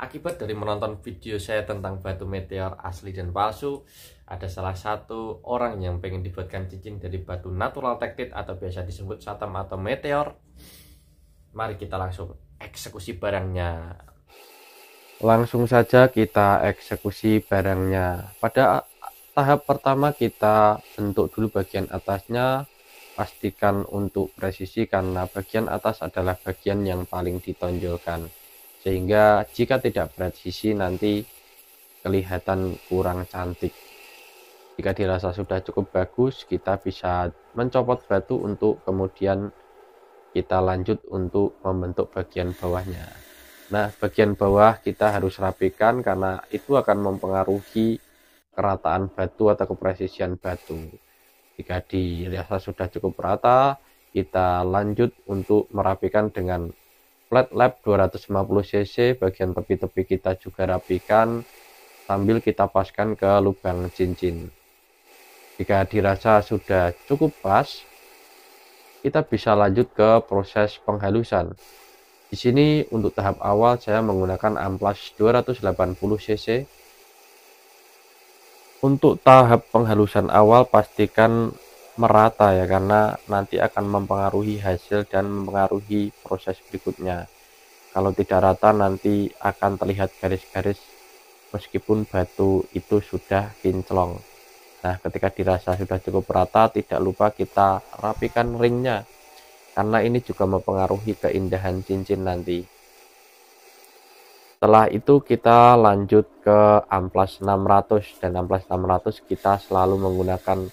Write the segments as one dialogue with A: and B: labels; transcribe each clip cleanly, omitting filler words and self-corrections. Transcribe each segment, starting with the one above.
A: Akibat dari menonton video saya tentang batu meteor asli dan palsu, ada salah satu orang yang pengen dibuatkan cincin dari batu natural tektite atau biasa disebut satam atau meteor. Mari kita langsung eksekusi barangnya. Langsung saja kita eksekusi barangnya. Pada tahap pertama kita bentuk dulu bagian atasnya. Pastikan untuk presisi karena bagian atas adalah bagian yang paling ditonjolkan, sehingga jika tidak presisi nanti kelihatan kurang cantik. Jika dirasa sudah cukup bagus, kita bisa mencopot batu untuk kemudian kita lanjut untuk membentuk bagian bawahnya. Nah, bagian bawah kita harus rapikan karena itu akan mempengaruhi kerataan batu atau kepresisian batu. Jika dirasa sudah cukup rata, kita lanjut untuk merapikan dengan flat lap 250 cc. Bagian tepi-tepi kita juga rapikan sambil kita paskan ke lubang cincin. Jika dirasa sudah cukup pas, kita bisa lanjut ke proses penghalusan. Di sini untuk tahap awal saya menggunakan amplas 280 cc. Untuk tahap penghalusan awal pastikan merata ya, karena nanti akan mempengaruhi hasil dan mempengaruhi proses berikutnya. Kalau tidak rata nanti akan terlihat garis-garis meskipun batu itu sudah kinclong. Nah, ketika dirasa sudah cukup rata, tidak lupa kita rapikan ringnya karena ini juga mempengaruhi keindahan cincin nanti. Setelah itu kita lanjut ke amplas 600, dan amplas 600 kita selalu menggunakan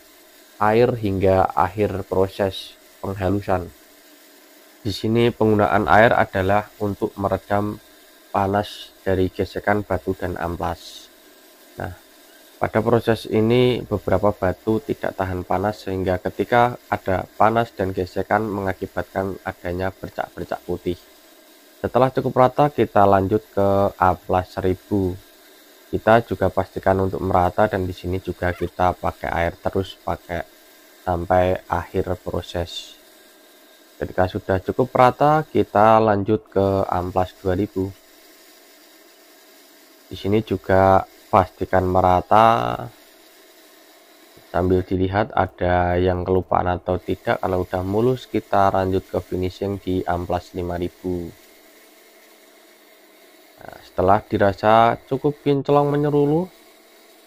A: air hingga akhir proses penghalusan. Di sini penggunaan air adalah untuk meredam panas dari gesekan batu dan amplas. Nah, pada proses ini beberapa batu tidak tahan panas sehingga ketika ada panas dan gesekan mengakibatkan adanya bercak-bercak putih. Setelah cukup rata, kita lanjut ke amplas 1000. Kita juga pastikan untuk merata, dan di sini juga kita pakai air terus sampai akhir proses. Ketika sudah cukup rata, kita lanjut ke amplas 2000. Di sini juga pastikan merata sambil dilihat ada yang kelupaan atau tidak. Kalau udah mulus, kita lanjut ke finishing di amplas 5000. Nah, setelah dirasa cukup kinclong menyeluruh,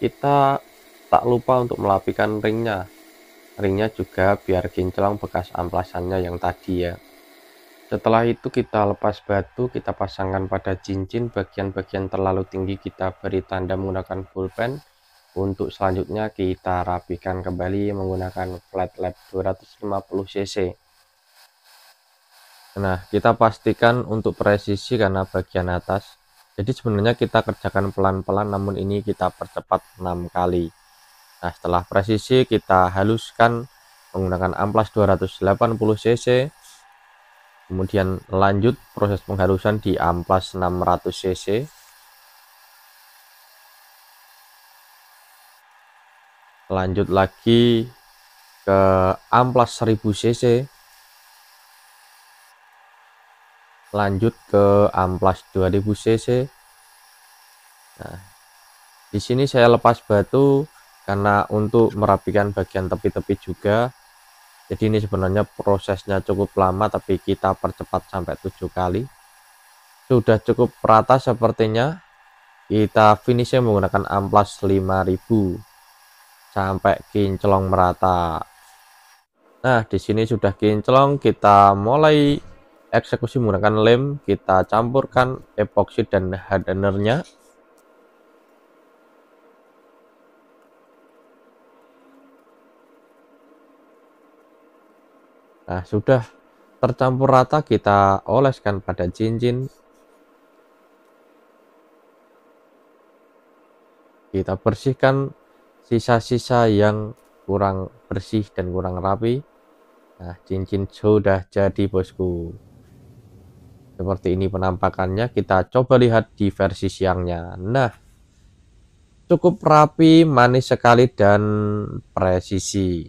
A: kita tak lupa untuk melapikan ringnya. Ringnya juga biar kinclong bekas amplasannya yang tadi ya. Setelah itu kita lepas batu, kita pasangkan pada cincin. Bagian-bagian terlalu tinggi kita beri tanda menggunakan pulpen. Untuk selanjutnya kita rapikan kembali menggunakan flat lap 250 cc. Nah, kita pastikan untuk presisi karena bagian atas. Jadi sebenarnya kita kerjakan pelan-pelan, namun ini kita percepat 6 kali. Nah, setelah presisi kita haluskan menggunakan amplas 280 cc. Kemudian lanjut proses penghalusan di amplas 600 cc. Lanjut lagi ke amplas 1000 cc. Lanjut ke amplas 2000 cc. Nah, di sini saya lepas batu karena untuk merapikan bagian tepi-tepi juga. Jadi ini sebenarnya prosesnya cukup lama, tapi kita percepat sampai 7 kali. Sudah cukup rata sepertinya. Kita finishnya menggunakan amplas 5000 sampai kinclong merata. Nah, di sini sudah kinclong, kita mulai eksekusi menggunakan lem. Kita campurkan epoxy dan hardenernya. Nah, sudah tercampur rata, kita oleskan pada cincin. Kita bersihkan sisa-sisa yang kurang bersih dan kurang rapi. Nah, cincin sudah jadi bosku. Seperti ini penampakannya. Kita coba lihat di versi siangnya. Nah, cukup rapi, manis sekali, dan presisi.